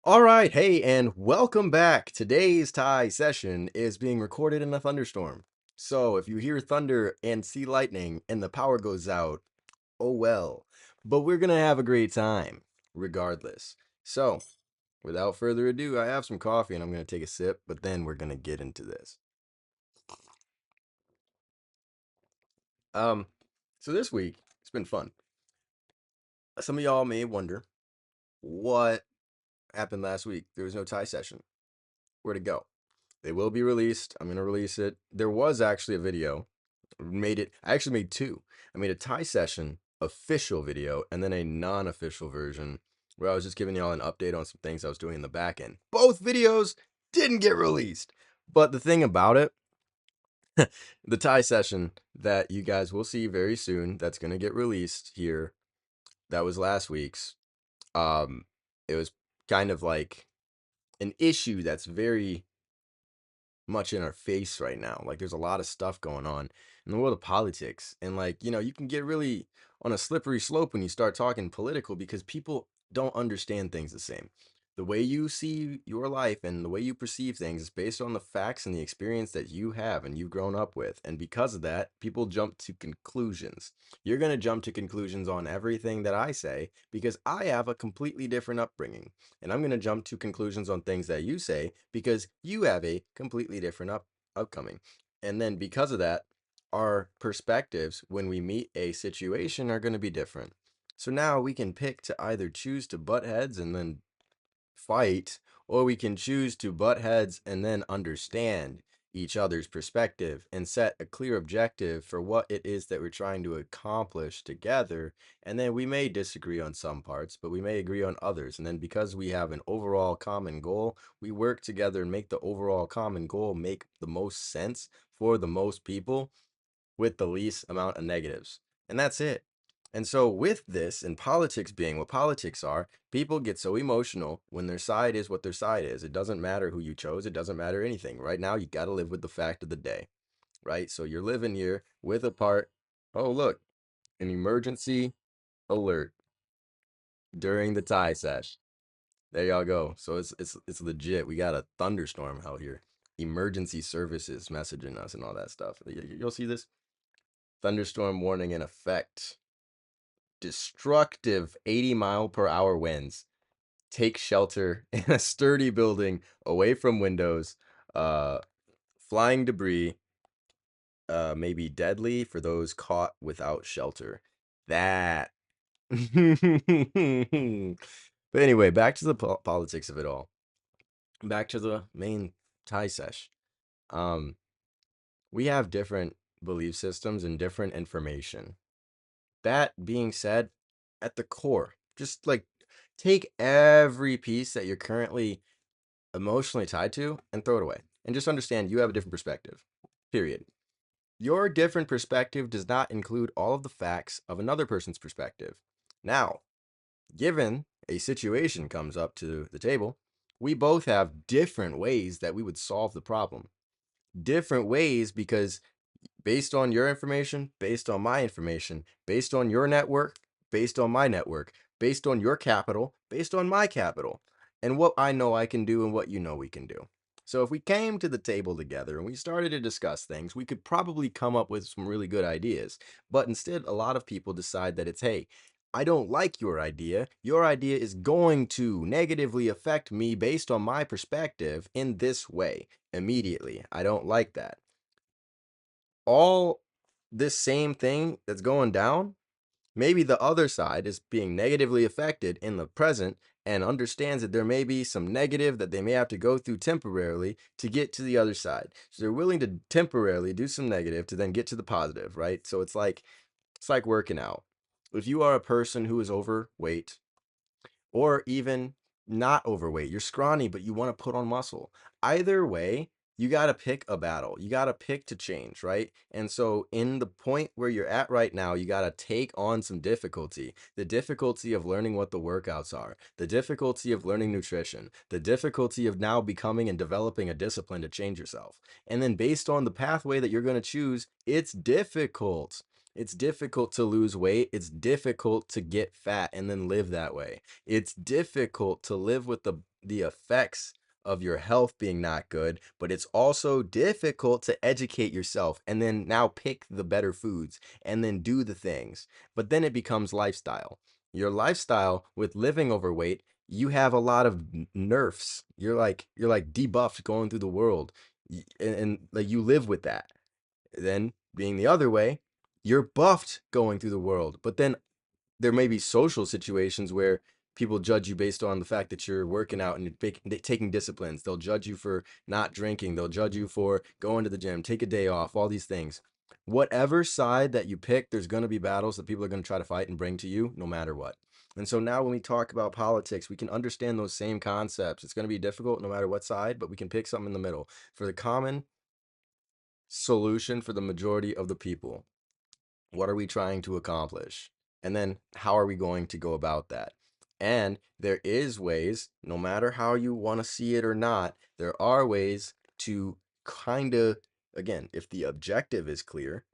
All right, hey, and welcome back. Today's Thai session is being recorded in a thunderstorm. So if you hear thunder and see lightning and the power goes out, oh well. But we're gonna have a great time, regardless. So, without further ado, I have some coffee and I'm gonna take a sip, but then we're gonna get into this. Um, so this week, it's been fun. Some of y'all may wonder what happened last week. There was no Thai session. Where'd it go? They will be released. I'm gonna release it. There was actually a video. I actually made two. I made a Thai session official video and then a non-official version where I was just giving y'all an update on some things I was doing in the back end. Both videos didn't get released. But the thing about it, the Thai session that you guys will see very soon, that's gonna get released here, that was last week's. Um, it was kind of like an issue that's very much in our face right now. Like there's a lot of stuff going on in the world of politics. And like, you can get really on a slippery slope when you start talking political because people don't understand things the same. The way you see your life and the way you perceive things is based on the facts and the experience that you have and you've grown up with. And because of that, people jump to conclusions. You're going to jump to conclusions on everything that I say because I have a completely different upbringing. And I'm going to jump to conclusions on things that you say because you have a completely different upcoming. And then because of that, our perspectives when we meet a situation are going to be different. So now we can pick to either choose to butt heads and then fight, or we can choose to butt heads and then understand each other's perspective and set a clear objective for what it is that we're trying to accomplish together. And then we may disagree on some parts, but we may agree on others. And then because we have an overall common goal, we work together and make the overall common goal make the most sense for the most people with the least amount of negatives. And that's it. And so, with this, and politics being what politics are, people get so emotional when their side is what their side is. It doesn't matter who you chose, it doesn't matter anything. Right now, you got to live with the fact of the day, right? So, you're living here with a part. Oh, look, an emergency alert during the tie sesh. There y'all go. So it's legit. We got a thunderstorm out here. Emergency services messaging us and all that stuff. You'll see this thunderstorm warning in effect. Destructive 80-mile-per-hour winds. Take shelter in a sturdy building away from windows. Uh, Flying debris may be deadly for those caught without shelter. That. But anyway, back to the politics of it all. Back to the main Thai sesh. Um, we have different belief systems and different information. That being said, at the core, just like take every piece that you're currently emotionally tied to and throw it away. And just understand you have a different perspective. Period. Your different perspective does not include all of the facts of another person's perspective. Now, given a situation comes up to the table, we both have different ways that we would solve the problem. Different ways because based on your information, based on my information, based on your network, based on my network, based on your capital, based on my capital, and what I know I can do and what you know we can do. So if we came to the table together and we started to discuss things, we could probably come up with some really good ideas. But instead, a lot of people decide that it's, hey, I don't like your idea. Your idea is going to negatively affect me based on my perspective in this way immediately. I don't like that. All this same thing that's going down, maybe the other side is being negatively affected in the present and understands that there may be some negative that they may have to go through temporarily to get to the other side. So they're willing to temporarily do some negative to then get to the positive, right? So it's like working out. If you are a person who is overweight or even not overweight. You're scrawny, but you want to put on muscle. Either way, you got to pick a battle. You got to pick to change, right? And so, in the point where you're at right now, you got to take on some difficulty. The difficulty of learning what the workouts are, the difficulty of learning nutrition, the difficulty of now becoming and developing a discipline to change yourself. And then, based on the pathway that you're going to choose, it's difficult. It's difficult to lose weight. It's difficult to get fat and then live that way. It's difficult to live with the effects of your health being not good, but it's also difficult to educate yourself and then now pick the better foods and then do the things. But then it becomes lifestyle. Your lifestyle with living overweight, you have a lot of nerfs. You're like debuffed going through the world. And like you live with that. Then being the other way, you're buffed going through the world. But then there may be social situations where people judge you based on the fact that you're working out and taking disciplines. They'll judge you for not drinking. They'll judge you for going to the gym, take a day off, all these things. Whatever side that you pick, there's going to be battles that people are going to try to fight and bring to you no matter what. And so now when we talk about politics, we can understand those same concepts. It's going to be difficult no matter what side, but we can pick something in the middle for the common solution for the majority of the people. What are we trying to accomplish? And then how are we going to go about that? And there is ways, no matter how you want to see it or not, there are ways to kind of, again, if the objective is clear,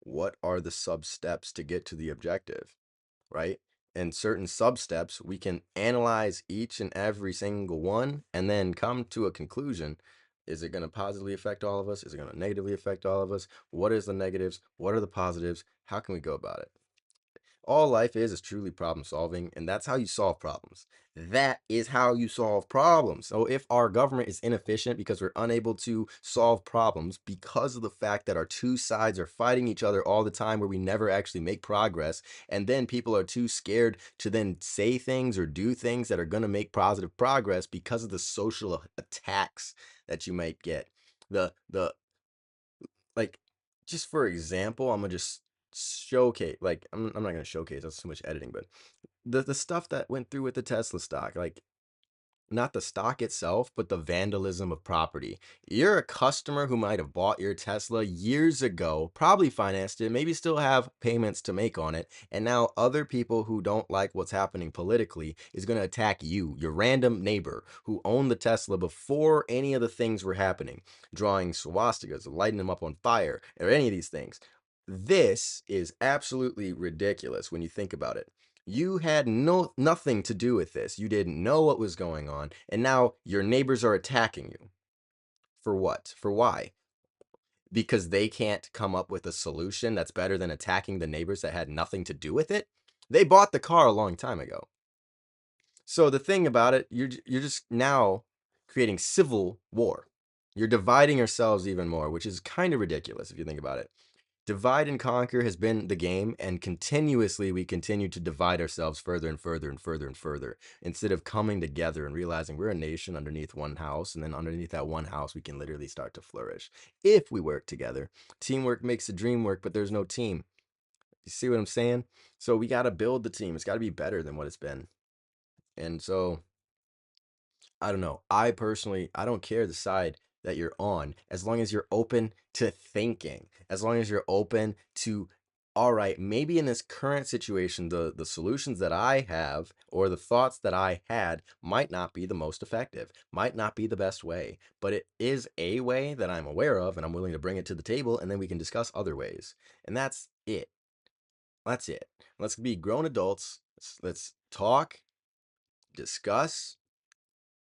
what are the sub steps to get to the objective, right? And certain sub steps, we can analyze each and every single one and then come to a conclusion. Is it going to positively affect all of us? Is it going to negatively affect all of us? What is the negatives? What are the positives? How can we go about it? All life is truly problem solving, and that's how you solve problems. That is how you solve problems. So if our government is inefficient because we're unable to solve problems because of the fact that our two sides are fighting each other all the time where we never actually make progress, and then people are too scared to then say things or do things that are going to make positive progress because of the social attacks that you might get. The like just for example, I'm gonna just showcase, like I'm not gonna showcase, that's too much editing, but the stuff that went through with the Tesla stock, like not the stock itself, but the vandalism of property. You're a customer who might have bought your Tesla years ago, probably financed it, maybe still have payments to make on it, and now other people who don't like what's happening politically is going to attack you, your random neighbor who owned the Tesla before any of the things were happening, drawing swastikas, lighting them up on fire, or any of these things. This is absolutely ridiculous when you think about it. You had nothing to do with this. You didn't know what was going on, and now your neighbors are attacking you. For what? For why? Because they can't come up with a solution that's better than attacking the neighbors that had nothing to do with it? They bought the car a long time ago. So the thing about it, you're just now creating civil war. You're dividing yourselves even more, which is kind of ridiculous if you think about it. Divide and conquer has been the game, and continuously we continue to divide ourselves further and further and further and further instead of coming together and realizing we're a nation underneath one house, and then underneath that one house we can literally start to flourish if we work together. Teamwork makes the dream work, but there's no team. You see what I'm saying? So we got to build the team. It's got to be better than what it's been. And so I don't know. I personally, I don't care the side that you're on as long as you're open to thinking, as long as you're open to, all right, maybe in this current situation, the solutions that I have or the thoughts that I had might not be the most effective, might not be the best way, but it is a way that I'm aware of and I'm willing to bring it to the table, and then we can discuss other ways. And that's it. That's it. Let's be grown adults. Let's talk, discuss,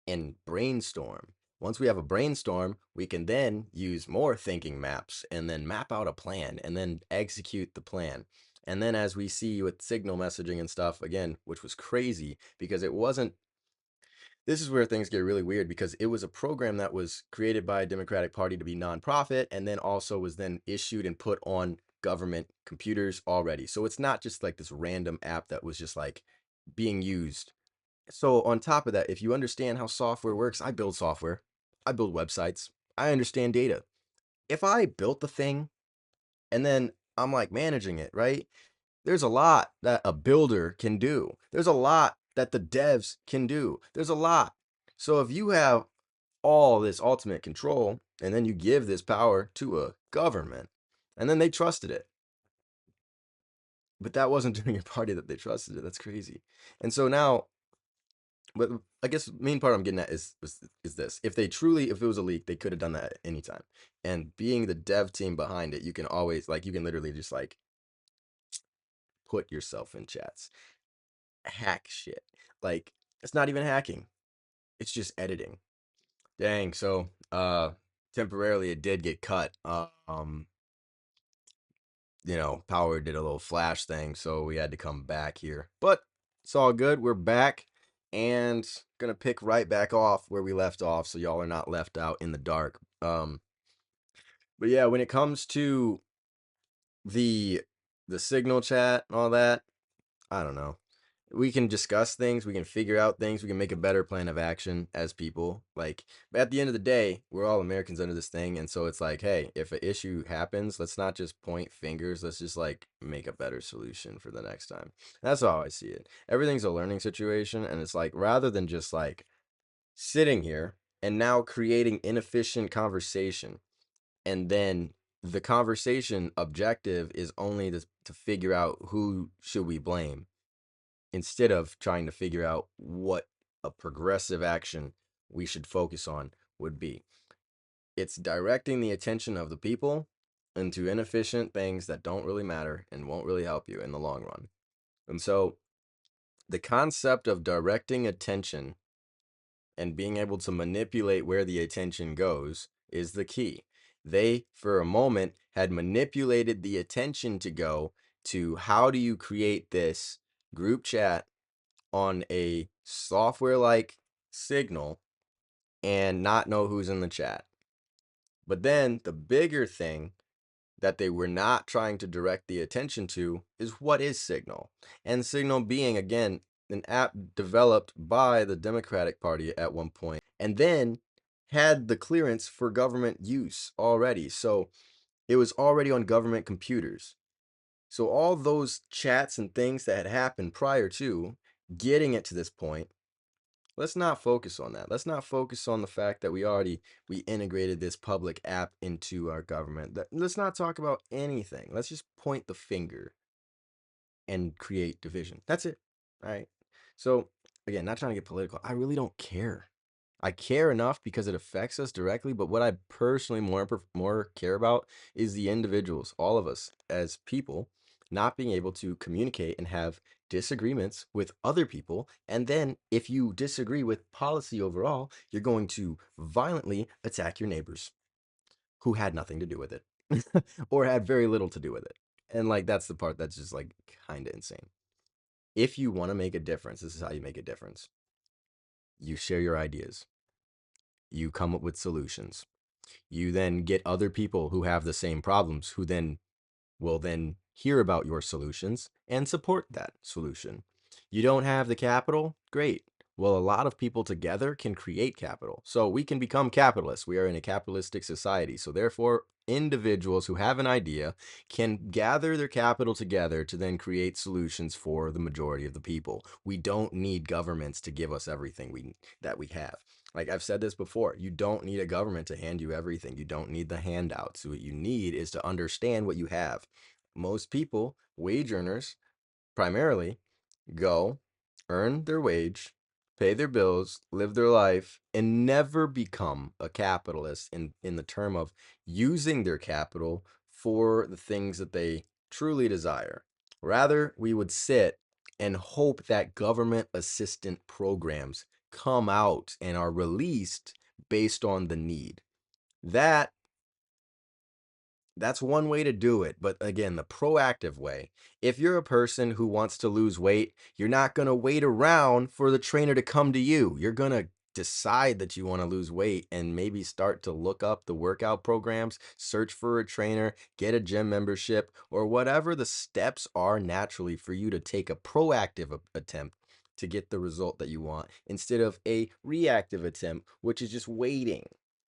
and brainstorm. Once we have a brainstorm, we can then use more thinking maps and then map out a plan and then execute the plan. And then, as we see with signal messaging and stuff, again, which was crazy because it wasn't, this is where things get really weird because it was a program that was created by a Democratic Party to be nonprofit and then also was then issued and put on government computers already. So it's not just like this random app that was just like being used. So on top of that, if you understand how software works, I build software, I build websites, I understand data. If I built the thing and then I'm like managing it, right? There's a lot that a builder can do. There's a lot that the devs can do. There's a lot. So if you have all this ultimate control and then you give this power to a government and then they trusted it, but that wasn't during your party that they trusted it. That's crazy. And so now, but I guess main part I'm getting at is this: if if it was a leak, they could have done that at any time. And being the dev team behind it, you can always like you can literally just like put yourself in chats, hack shit. Like it's not even hacking; it's just editing. Dang. So temporarily it did get cut. Power did a little flash thing, so we had to come back here. But it's all good. We're back and gonna pick right back off where we left off, so y'all are not left out in the dark. But yeah, when it comes to the the signal chat and all that, I don't know. We can discuss things, we can figure out things, we can make a better plan of action as people. Like, but at the end of the day, we're all Americans under this thing, and so it's like, hey, if an issue happens, let's not just point fingers, let's just like make a better solution for the next time. That's how I see it. Everything's a learning situation, and it's like rather than just like sitting here and now creating inefficient conversation, and then the conversation objective is only to figure out who should we blame instead of trying to figure out what a progressive action we should focus on would be. It's directing the attention of the people into inefficient things that don't really matter and won't really help you in the long run. And so the concept of directing attention and being able to manipulate where the attention goes is the key. They, for a moment, had manipulated the attention to go to how do you create this group chat on a software like Signal and not know who's in the chat. But then the bigger thing that they were not trying to direct the attention to is what is Signal? And Signal being, again, an app developed by the Democratic Party at one point and then had the clearance for government use already. So it was already on government computers. So all those chats and things that had happened prior to getting it to this point, let's not focus on that. Let's not focus on the fact that we integrated this public app into our government. Let's not talk about anything. Let's just point the finger and create division. That's it. All right. So again, not trying to get political. I really don't care. I care enough because it affects us directly, but what I personally more care about is the individuals, all of us as people, not being able to communicate and have disagreements with other people. And then if you disagree with policy overall, you're going to violently attack your neighbors who had nothing to do with it or had very little to do with it. And like that's the part that's just like kind of insane. If you want to make a difference, this is how you make a difference. You share your ideas. You come up with solutions. You then get other people who have the same problems who then will then hear about your solutions and support that solution. You don't have the capital? Great. Well, a lot of people together can create capital. So we can become capitalists. We are in a capitalistic society. So therefore, individuals who have an idea can gather their capital together to then create solutions for the majority of the people. We don't need governments to give us everything that we have. Like I've said this before, you don't need a government to hand you everything. You don't need the handouts. What you need is to understand what you have. Most people, wage earners primarily, go, earn their wage, pay their bills, live their life, and never become a capitalist in the term of using their capital for the things that they truly desire. Rather, we would sit and hope that government assistant programs come out and are released based on the need. That's one way to do it. But again, the proactive way, if you're a person who wants to lose weight, you're not going to wait around for the trainer to come to you. You're going to decide that you want to lose weight and maybe start to look up the workout programs, search for a trainer, get a gym membership, or whatever the steps are naturally for you to take a proactive attempt to get the result that you want instead of a reactive attempt, which is just waiting.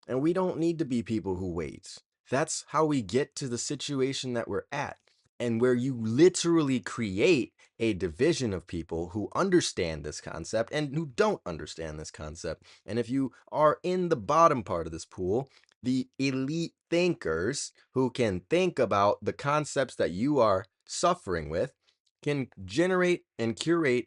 And we don't need to be people who wait. That's how we get to the situation that we're at, and where you literally create a division of people who understand this concept and who don't understand this concept. And if you are in the bottom part of this pool, the elite thinkers who can think about the concepts that you are suffering with can generate and curate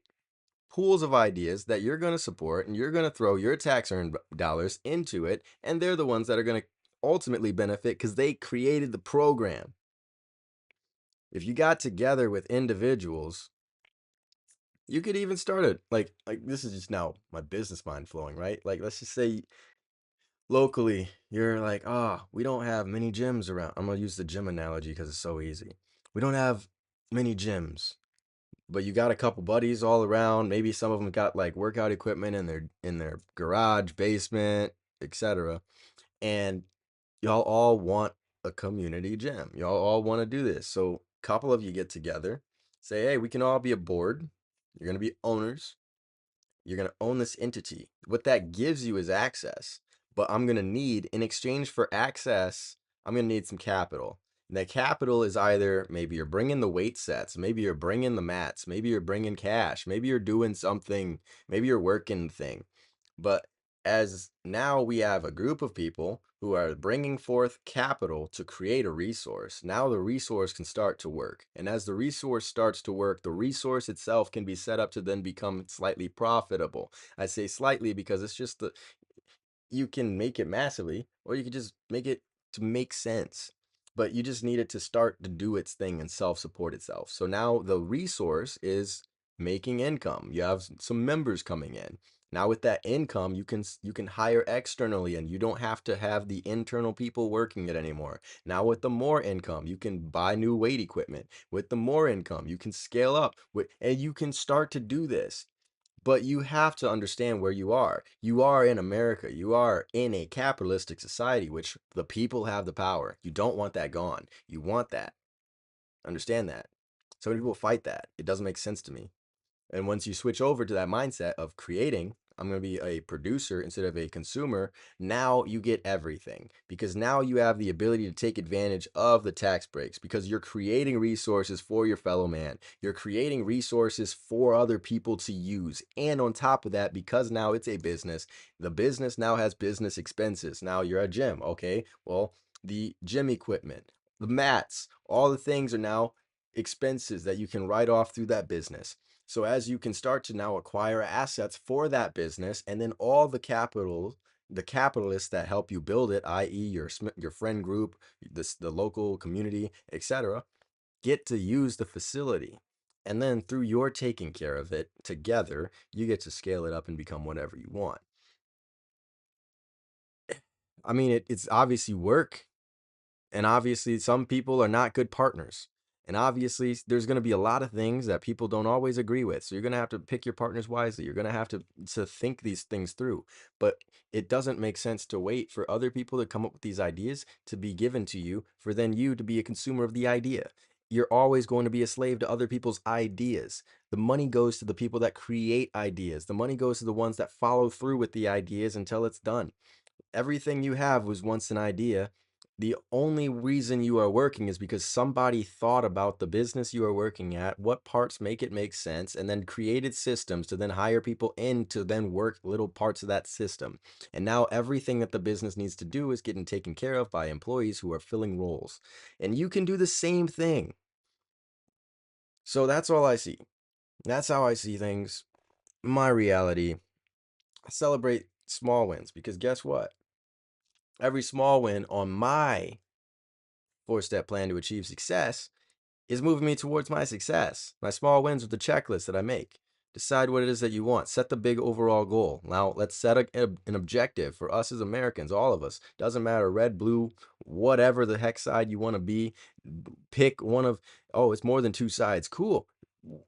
pools of ideas that you're going to support, and you're going to throw your tax earned dollars into it, and they're the ones that are going to ultimately benefit because they created the program. If you got together with individuals, you could even start it like this is just now my business mind flowing, right? Like let's just say locally you're like, "Ah, we don't have many gyms around." I'm going to use the gym analogy because it's so easy. We don't have many gyms, but you got a couple buddies all around. Maybe some of them got like workout equipment in their garage, basement, etc. And y'all all want a community gym. Y'all all want to do this. So a couple of you get together, say, "Hey, we can all be a board. You're going to be owners. You're going to own this entity. What that gives you is access. But I'm going to need, in exchange for access, I'm going to need some capital. And that capital is either maybe you're bringing the weight sets, maybe you're bringing the mats, maybe you're bringing cash, maybe you're doing something, maybe you're working the thing. But as now we have a group of people who are bringing forth capital to create a resource, now the resource can start to work. And as the resource starts to work, the resource itself can be set up to then become slightly profitable. I say slightly because it's just you can make it massively, or you could just make it to make sense. But you just need it to start to do its thing and self-support itself. So now the resource is making income. You have some members coming in. Now with that income, you can hire externally, and you don't have to have the internal people working it anymore. Now with the more income, you can buy new weight equipment. With the more income, you can scale up and you can start to do this. But you have to understand where you are. You are in America. You are in a capitalistic society, which the people have the power. You don't want that gone. You want that. Understand that. So many people fight that. It doesn't make sense to me. And once you switch over to that mindset of creating, I'm going to be a producer instead of a consumer, now you get everything because now you have the ability to take advantage of the tax breaks because you're creating resources for your fellow man. You're creating resources for other people to use. And on top of that, because now it's a business, the business now has business expenses. Now you're a gym. Okay. Well, the gym equipment, the mats, all the things are now expenses that you can write off through that business. So as you can start to now acquire assets for that business, and then all the capitalists that help you build it, i.e., your friend group, the local community, etc., get to use the facility. And then through your taking care of it together, you get to scale it up and become whatever you want. I mean, it's obviously work. And obviously, some people are not good partners. And obviously, there's going to be a lot of things that people don't always agree with. So you're going to have to pick your partners wisely. You're going to have to think these things through. But it doesn't make sense to wait for other people to come up with these ideas to be given to you for then you to be a consumer of the idea. You're always going to be a slave to other people's ideas. The money goes to the people that create ideas. The money goes to the ones that follow through with the ideas until it's done. Everything you have was once an idea. The only reason you are working is because somebody thought about the business you are working at, what parts make it make sense, and then created systems to then hire people in to then work little parts of that system. And now everything that the business needs to do is getting taken care of by employees who are filling roles. And you can do the same thing. So that's all I see. That's how I see things. My reality. I celebrate small wins because guess what? Every small win on my 4-step plan to achieve success is moving me towards my success. My small wins are the checklist that I make. Decide what it is that you want. Set the big overall goal. Now, let's set an objective for us as Americans, all of us. Doesn't matter, red, blue, whatever the heck side you want to be. Pick one of, oh, it's more than two sides. Cool.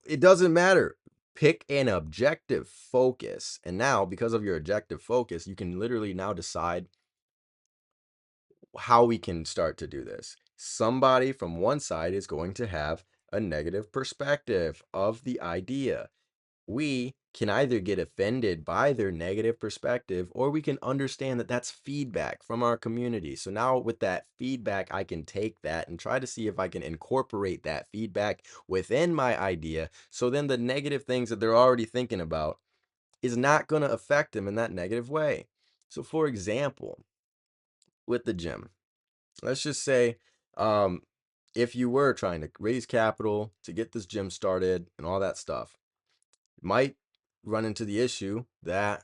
It doesn't matter. Pick an objective focus. And now, because of your objective focus, you can literally now decide how we can start to do this. Somebody from one side is going to have a negative perspective of the idea. We can either get offended by their negative perspective or we can understand that that's feedback from our community. So now with that feedback, I can take that and try to see if I can incorporate that feedback within my idea. So then the negative things that they're already thinking about is not going to affect them in that negative way. So for example, with the gym, let's just say um, if you were trying to raise capital to get this gym started and all that stuff, might run into the issue that,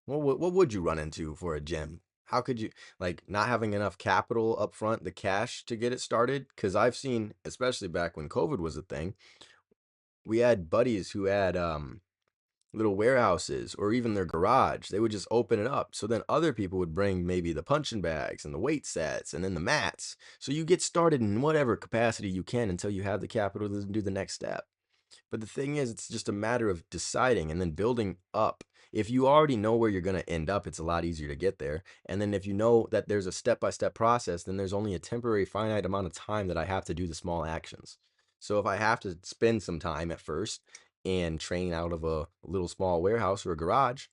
well, what would you run into for a gym? How could you, like, not having enough capital up front, the cash to get it started? Because I've seen, especially back when COVID was a thing, we had buddies who had little warehouses or even their garage. They would just open it up. So then other people would bring maybe the punching bags and the weight sets and then the mats. So you get started in whatever capacity you can until you have the capital to do the next step. But the thing is, it's just a matter of deciding and then building up. If you already know where you're going to end up, it's a lot easier to get there. And then if you know that there's a step-by-step process, then there's only a temporary finite amount of time that I have to do the small actions. So if I have to spend some time at first and train out of a little small warehouse or a garage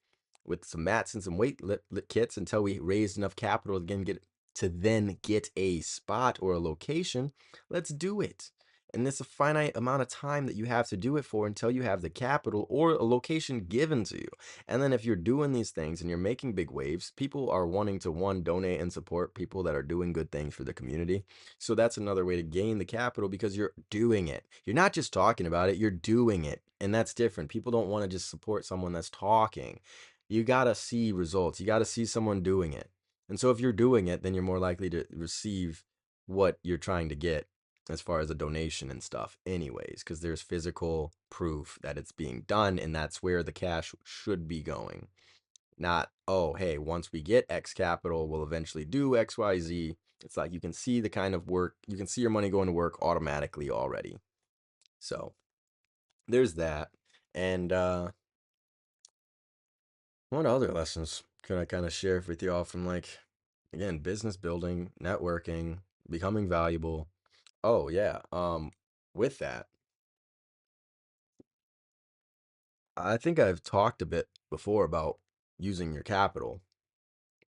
with some mats and some weight lit kits until we raised enough capital to then get a spot or a location, let's do it. And it's a finite amount of time that you have to do it for until you have the capital or a location given to you. And then if you're doing these things and you're making big waves, people are wanting to, one, donate and support people that are doing good things for the community. So that's another way to gain the capital because you're doing it. You're not just talking about it, you're doing it. And that's different. People don't want to just support someone that's talking. You got to see results. You got to see someone doing it. And so if you're doing it, then you're more likely to receive what you're trying to get as far as a donation and stuff anyways, because there's physical proof that it's being done, and that's where the cash should be going. Not, oh, hey, once we get X capital, we'll eventually do XYZ. It's like you can see the kind of work, you can see your money going to work automatically already. So there's that. And what other lessons could I kind of share with y'all from, like, again, business building, networking, becoming valuable? Oh yeah. With that, I think I've talked a bit before about using your capital,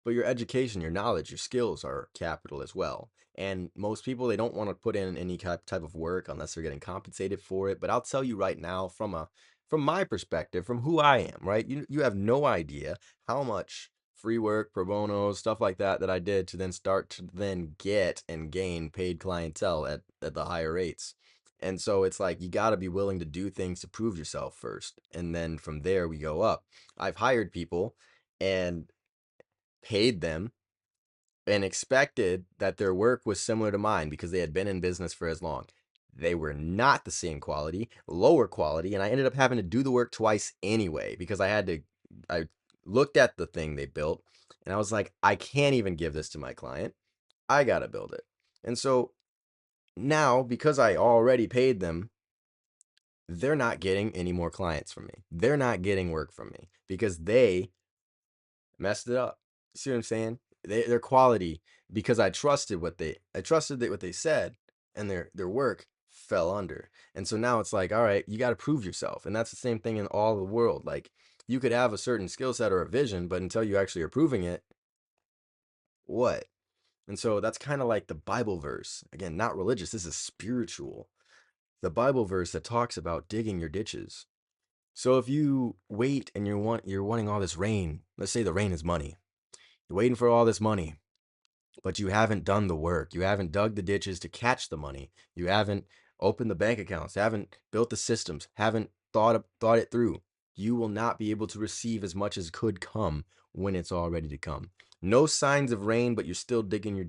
but your education, your knowledge, your skills are capital as well. And most people, they don't want to put in any type of work unless they're getting compensated for it. But I'll tell you right now, from my perspective, from who I am, right? You have no idea how much free work, pro bono, stuff like that that I did to then start to then get and gain paid clientele at the higher rates. And so it's like you got to be willing to do things to prove yourself first. And then from there we go up. I've hired people and paid them and expected that their work was similar to mine because they had been in business for as long. They were not the same quality, lower quality, and I ended up having to do the work twice anyway because I looked at the thing they built and I was like, I can't even give this to my client. I got to build it. And so now, because I already paid them, they're not getting any more clients from me. They're not getting work from me because they messed it up. See what I'm saying? Their quality, because I trusted that what they said, and their work fell under. And so now it's like, all right, you got to prove yourself. And that's the same thing in all the world. Like, you could have a certain skill set or a vision, but until you actually are proving it, what? And so that's kind of like the Bible verse. Again, not religious, this is spiritual. The Bible verse that talks about digging your ditches. So if you wait and you're wanting all this rain, let's say the rain is money. You're waiting for all this money, but you haven't done the work. You haven't dug the ditches to catch the money. You haven't opened the bank accounts, haven't built the systems, haven't thought it through. You will not be able to receive as much as could come when it's all ready to come. No signs of rain, but you're still digging your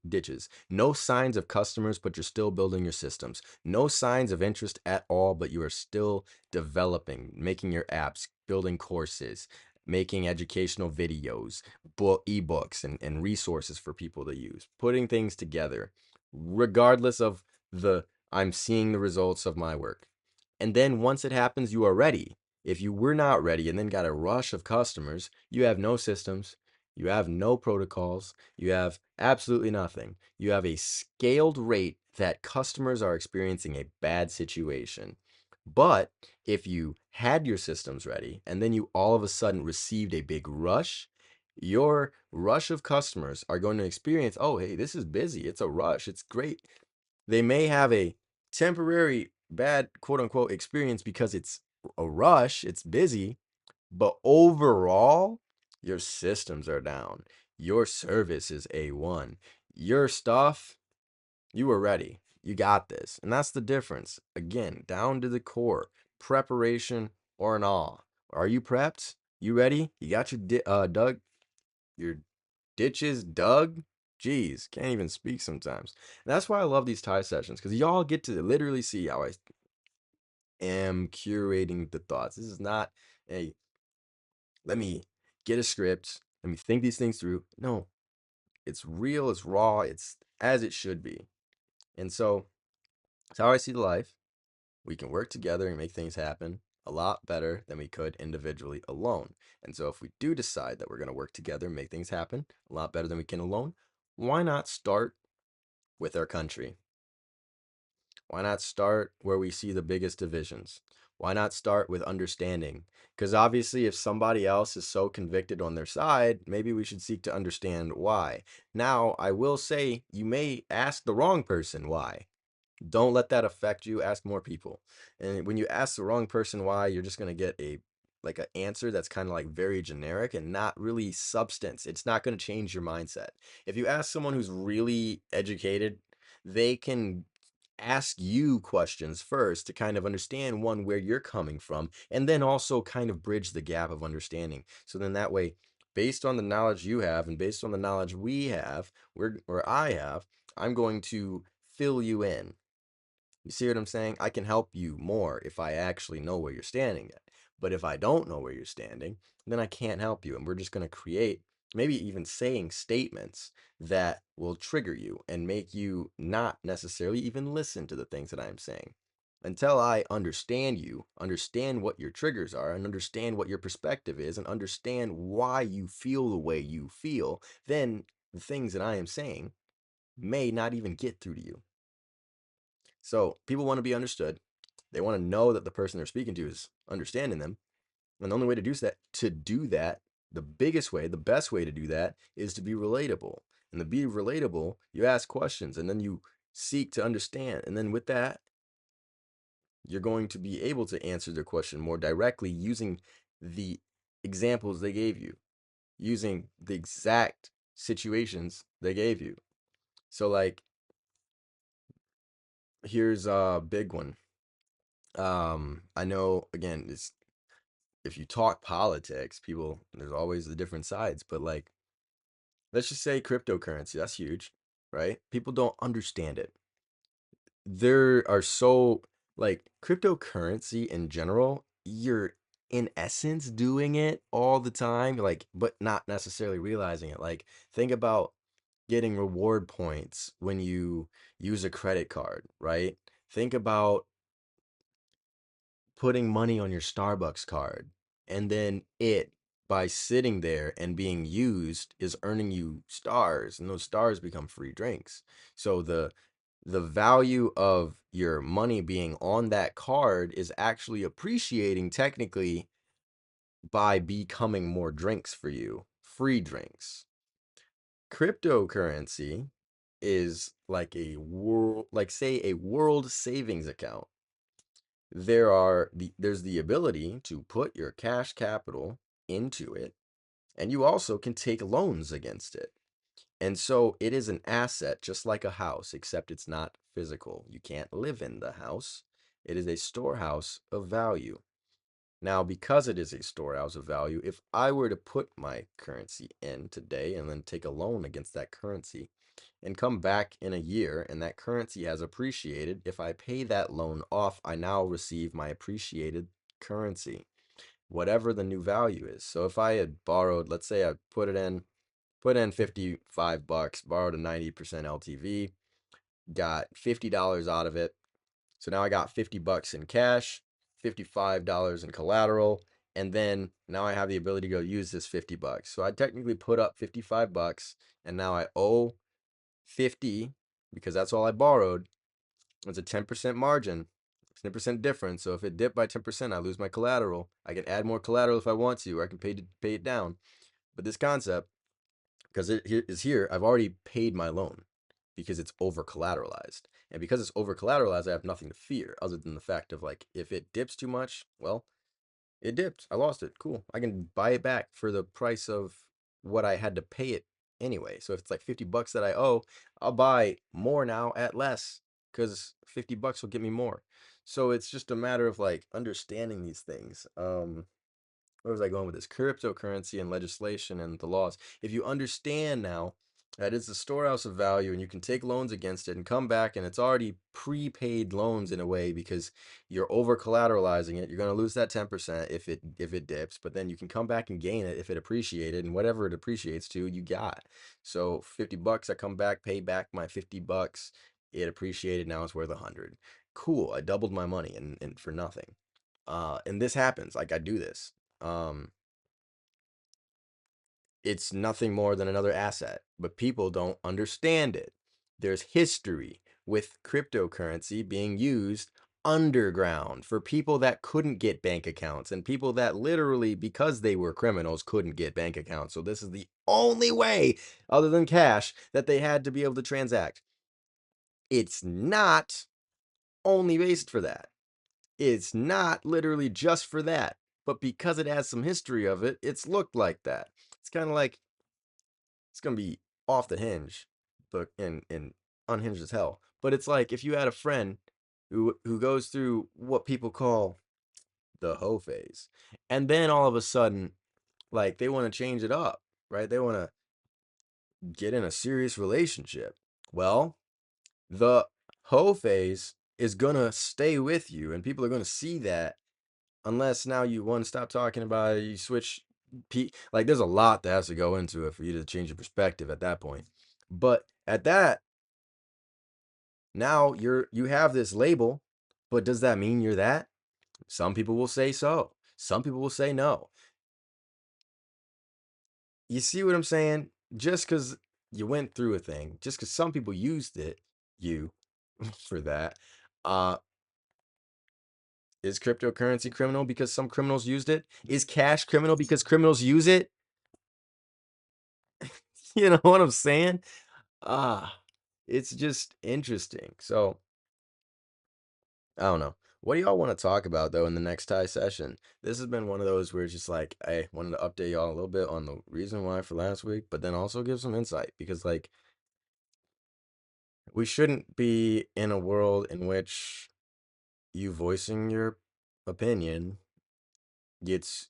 ditches. No signs of customers, but you're still building your systems. No signs of interest at all, but you are still developing, making your apps, building courses, making educational videos, ebooks and resources for people to use, putting things together, regardless of the I'm seeing the results of my work. And then once it happens, you are ready. If you were not ready and then got a rush of customers, you have no systems, you have no protocols, you have absolutely nothing. You have a scaled rate that customers are experiencing a bad situation. But if you had your systems ready and then you all of a sudden received a big rush, your rush of customers are going to experience, oh, hey, this is busy. It's a rush. It's great. They may have a temporary bad quote unquote experience because it's a rush, it's busy, but overall, your systems are down. Your service is A1. Your stuff, you were ready. You got this. And that's the difference. Again, down to the core. Preparation or an awe? Are you prepped? You ready? You got your dug your ditches dug? Jeez, can't even speak sometimes. And that's why I love these tie sessions, because y'all get to literally see how I am curating the thoughts. This is not a let me get a script, let me think these things through. No, it's real, it's raw, it's as it should be. And so it's how I see life. We can work together and make things happen a lot better than we could individually alone. And so if we do decide that we're going to work together and make things happen a lot better than we can alone, why not start with our country? Why not start where we see the biggest divisions? Why not start with understanding? Because obviously, if somebody else is so convicted on their side, maybe we should seek to understand why. Now, I will say you may ask the wrong person why. Don't let that affect you. Ask more people. And when you ask the wrong person why, you're just going to get a like an answer that's kind of like very generic and not really substance. It's not going to change your mindset. If you ask someone who's really educated, they can ask you questions first to kind of understand one where you're coming from and then also kind of bridge the gap of understanding. So then that way, based on the knowledge you have and based on the knowledge we have, or I have, I'm going to fill you in. You see what I'm saying? I can help you more if I actually know where you're standing at. But if I don't know where you're standing, then I can't help you. And we're just going to create, maybe even saying statements that will trigger you and make you not necessarily even listen to the things that I'm saying. Until I understand you, understand what your triggers are, and understand what your perspective is, and understand why you feel the way you feel, then the things that I am saying may not even get through to you. So people want to be understood. They want to know that the person they're speaking to is understanding them. And the only way to do that, the biggest way, the best way to do that is to be relatable. And to be relatable, you ask questions and then you seek to understand. And then with that, you're going to be able to answer their question more directly using the examples they gave you, using the exact situations they gave you. So like here's a big one. I know again, it's if you talk politics, people there's always the different sides, but like let's just say cryptocurrency, that's huge, right? People don't understand it. There are so like cryptocurrency in general, you're in essence doing it all the time, like but not necessarily realizing it. Like think about getting reward points when you use a credit card, right? Think about putting money on your Starbucks card and then it by sitting there and being used is earning you stars and those stars become free drinks. So the value of your money being on that card is actually appreciating technically by becoming more drinks for you, free drinks. Cryptocurrency is like a world like say a world savings account. There's the ability to put your cash capital into it, and you also can take loans against it. And so it is an asset just like a house, except it's not physical. You can't live in the house. It is a storehouse of value. Now, because it is a storehouse of value, if I were to put my currency in today and then take a loan against that currency and come back in a year and that currency has appreciated, if I pay that loan off, I now receive my appreciated currency, whatever the new value is. So if I had borrowed, let's say I put in 55 bucks, borrowed a 90% LTV, got $50 out of it, so now I got 50 bucks in cash, $55 in collateral, and then now I have the ability to go use this 50 bucks. So I technically put up 55 bucks and now I owe 50 because that's all I borrowed. It's a 10% margin, 10% difference. So if it dipped by 10%, I lose my collateral. I can add more collateral if I want to, or I can pay it down. But this concept, because it is here, I've already paid my loan because it's over collateralized. And because it's over collateralized, I have nothing to fear other than the fact of like, if it dips too much, well, it dipped. I lost it. Cool. I can buy it back for the price of what I had to pay it anyway. So if it's like 50 bucks that I owe, I'll buy more now at less because 50 bucks will get me more. So it's just a matter of like understanding these things. Where was I going with this? Cryptocurrency and legislation and the laws. If you understand now that it's a storehouse of value and you can take loans against it and come back and it's already prepaid loans in a way because you're over collateralizing it, you're going to lose that 10% if it dips, but then you can come back and gain it if it appreciated, and whatever it appreciates to, you got. So $50, I come back, pay back my $50. It appreciated, now it's worth 100. Cool. I doubled my money and for nothing. And this happens. Like I do this. Um, it's nothing more than another asset, but people don't understand it. There's history with cryptocurrency being used underground for people that couldn't get bank accounts and people that literally, because they were criminals, couldn't get bank accounts. So this is the only way, other than cash, that they had to be able to transact. It's not only based for that. It's not literally just for that, but because it has some history of it, it's looked like that. It's kind of like it's gonna be off the hinge, but and unhinged as hell. But it's like if you had a friend who goes through what people call the hoe phase, and then all of a sudden, like they want to change it up, right? They want to get in a serious relationship. Well, the hoe phase is gonna stay with you, and people are gonna see that unless now you one stop talking about it, you switch like there's a lot that has to go into it for you to change your perspective at that point. But at that, now you have this label, but does that mean you're that? Some people will say so. Some people will say no. You see what I'm saying? Just because you went through a thing, just because some people used it, you for that, uh, is cryptocurrency criminal because some criminals used it? Is cash criminal because criminals use it? You know what I'm saying? Ah, it's just interesting. So, I don't know. What do y'all want to talk about though in the next tie session? This has been one of those where it's just like I wanted to update y'all a little bit on the reason why for last week, but then also give some insight because like we shouldn't be in a world in which you voicing your opinion gets